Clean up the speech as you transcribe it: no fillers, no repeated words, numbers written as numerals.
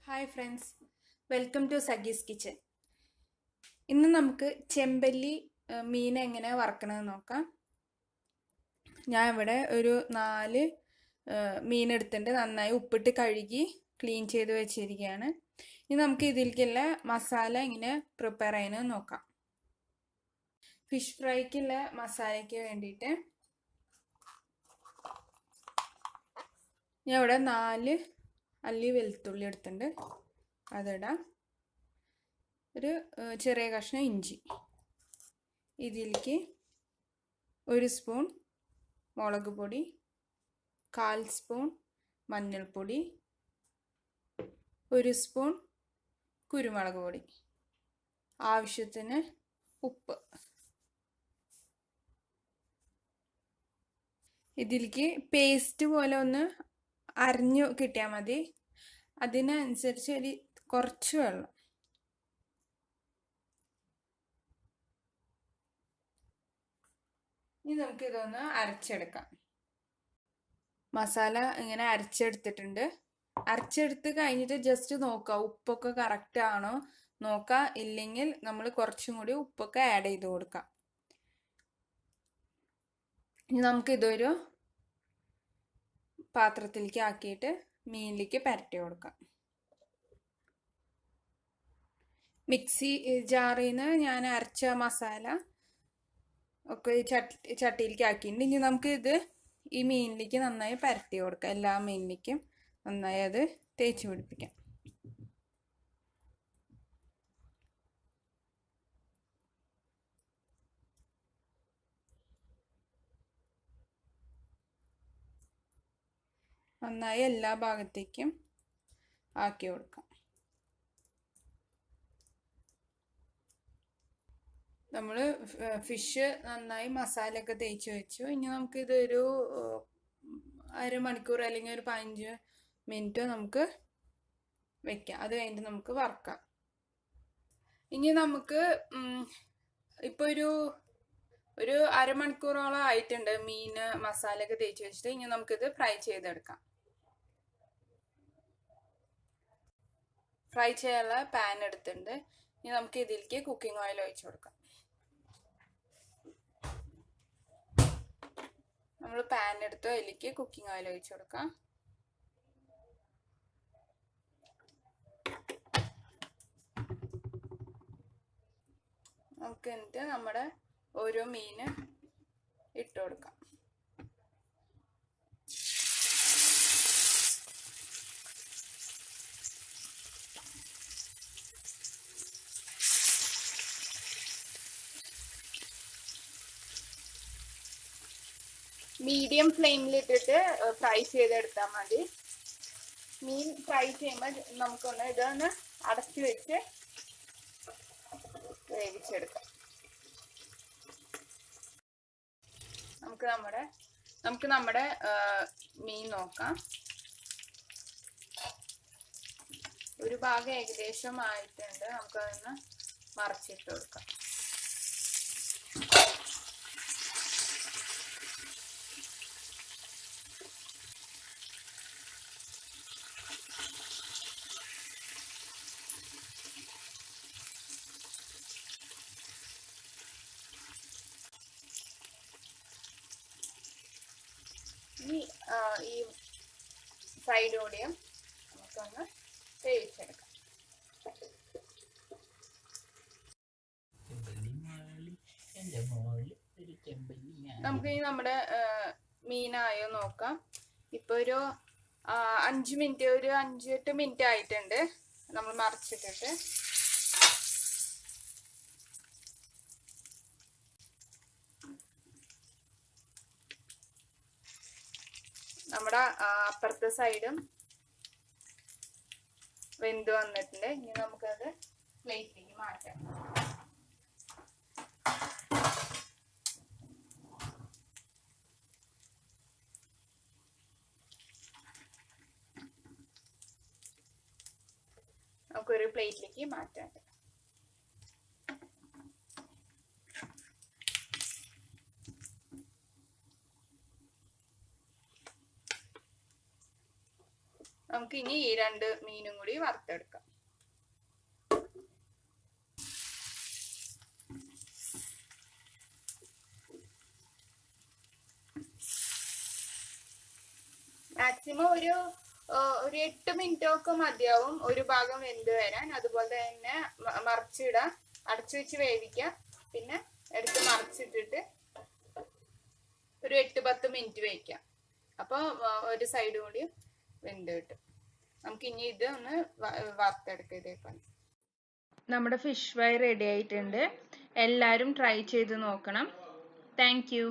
Hi friends, welcome to Sagi's Kitchen. ഇന്ന് നമുക്ക് ചെമ്പല്ലി മീൻ എങ്ങനെ വറക്കണമെന്ന് നോക്കാം. ഞാൻ ഇവിടെ ഒരു 4 മീൻ എടുത്തിട്ട് നന്നായി ഉപ്പിട്ട് കഴുകി ക്ലീൻ ചെയ്ത് വെച്ചിരിക്കുകയാണ്. ഇനി നമുക്ക് ഇതിലേക്കുള്ള മസാല എങ്ങനെ പ്രിപ്പയർ ചെയ്യുന്നത് നോക്കാം. ഫിഷ് ഫ്രൈക്കുള്ള മസാലയ്ക്ക് വേണ്ടിയിട്ട് ഞാൻ ഇവിടെ 4 അല്ലി വെളുത്തുള്ളി എടുത്തിട്ടുണ്ട്. അതിടാം. ഒരു ചെറിയ കഷ്ണം ഇഞ്ചി. ഇതിലേക്ക് 1 സ്പൂൺ മുളക് പൊടി, 1/4 സ്പൂൺ മഞ്ഞൾപ്പൊടി, 1 സ്പൂൺ കുരുമുളക് പൊടി, ആവശ്യത്തിന് ഉപ്പ്. ഇതിലേക്ക് പേസ്റ്റ് പോലെ ഒന്ന് അരിഞ്ഞു കിട്ടിയാൽ മതി. അതിനനുസരിച്ച് കുറച്ച് വെള്ളം. ഇനി നമുക്കിതൊന്ന് അരച്ചെടുക്കാം. മസാല ഇങ്ങനെ അരച്ചെടുത്തിട്ടുണ്ട്. അരച്ചെടുത്ത് കഴിഞ്ഞിട്ട് ജസ്റ്റ് നോക്കുക ഉപ്പൊക്കെ കറക്റ്റ് ആണോ നോക്കുക. ഇല്ലെങ്കിൽ നമ്മൾ കുറച്ചും കൂടി ഉപ്പൊക്കെ ആഡ് ചെയ്ത് കൊടുക്കാം. ഇനി നമുക്കിതൊരു പാത്രത്തിലേക്ക് ആക്കിയിട്ട് മീനിലേക്ക് പരട്ടി കൊടുക്കാം. മിക്സി ജാറിൽ നിന്ന് ഞാൻ അരച്ച മസാല ഒക്കെ ചട്ടിയിലേക്ക് ആക്കിയിട്ടുണ്ട്. ഇനി നമുക്ക് ഇത് ഈ മീനിലേക്ക് നന്നായി പരട്ടി കൊടുക്കാം. എല്ലാ മീനിലേക്കും നന്നായി അത് തേച്ച് പിടിപ്പിക്കാം. നന്നായി എല്ലാ ഭാഗത്തേക്കും ആക്കി കൊടുക്കാം. നമ്മൾ ഫിഷ് നന്നായി മസാലയൊക്കെ തേച്ച് വെച്ചു. ഇനി നമുക്കിതൊരു 1/2 മണിക്കൂർ അല്ലെങ്കിൽ ഒരു 15 മിനിറ്റ് നമുക്ക് വെക്കാം. അത് കഴിഞ്ഞിട്ട് നമുക്ക് വറക്കാം. ഇനി നമുക്ക് ഇപ്പോൾ ഒരു 1/2 മണിക്കൂറോളം ആയിട്ടുണ്ട് മീൻ മസാലയൊക്കെ തേച്ച് വെച്ചിട്ട്. ഇനി നമുക്കിത് ഫ്രൈ ചെയ്തെടുക്കാം. ഫ്രൈ ചെയ്യാനുള്ള പാൻ എടുത്തിട്ടുണ്ട്. ഇനി നമുക്ക് ഇതിലേക്ക് കുക്കിംഗ് ഓയിൽ ഒഴിച്ചു കൊടുക്കാം. നമ്മൾ പാൻ എടുത്ത് അതിലേക്ക് കുക്കിംഗ് ഓയിൽ ഒഴിച്ചു കൊടുക്കാം. നമുക്ക് എന്നിട്ട് നമ്മുടെ ഓരോ മീൻ ഇട്ട് കൊടുക്കാം. മീഡിയം ഫ്ലെയിമിലിട്ടിട്ട് ഫ്രൈ ചെയ്തെടുത്താൽ മതി. മീൻ ഫ്രൈ ചെയ്യുമ്പോൾ നമുക്കൊന്ന് ഇതൊന്ന് അടച്ചു വെച്ച് വേവിച്ചെടുക്കാം. നമുക്ക് നമ്മുടെ മീൻ നോക്കാം. ഒരു ഭാഗം ഏകദേശം ആയിട്ടുണ്ട്. നമുക്കതൊന്ന് മറിച്ചിട്ട് കൊടുക്കാം. ഇനി ഈ ഫ്രൈഡ് ഓടിയം നമുക്കൊന്ന് വേവിച്ചെടുക്കാം. നമുക്ക് ഇനി നമ്മുടെ മീനായോ നോക്കാം. ഇപ്പൊ ഒരു 5 മിനിറ്റ്, ഒരു 5-8 മിനിറ്റ് ആയിട്ടുണ്ട് നമ്മൾ മറിച്ചിട്ടിട്ട്. നമ്മുടെ അപ്പുറത്തെ സൈഡും വെന്ത് വന്നിട്ടുണ്ട്. ഇനി നമുക്കത് പ്ലേറ്റിലേക്ക് മാറ്റാം. നമുക്കൊരു പ്ലേറ്റിലേക്ക് മാറ്റാം. നമുക്ക് നമുക്കിനി ഈ 2 മീനും കൂടി വറുത്തെടുക്കാം. മാക്സിമം ഒരു 8 മിനിറ്റ് ഒക്കെ മതിയാവും ഒരു ഭാഗം വെന്ത് വരാൻ. അതുപോലെ തന്നെ മറിച്ചിടാം, അടച്ചു വെച്ച് വേവിക്കാം. പിന്നെ എടുത്ത് മറിച്ചിട്ടിട്ട് ഒരു 8-10 മിനിറ്റ് വേവിക്കാം. അപ്പോൾ ഒരു സൈഡ് കൂടി വെന്ത് കിട്ടും. നമുക്ക് ഇനി ഇത് ഒന്ന് വറുത്തെടുക്കാം. ഇതേപോലെ നമ്മുടെ ഫിഷ് ഫ്രൈ റെഡി ആയിട്ടുണ്ട്. എല്ലാവരും ട്രൈ ചെയ്ത് നോക്കണം. Thank you.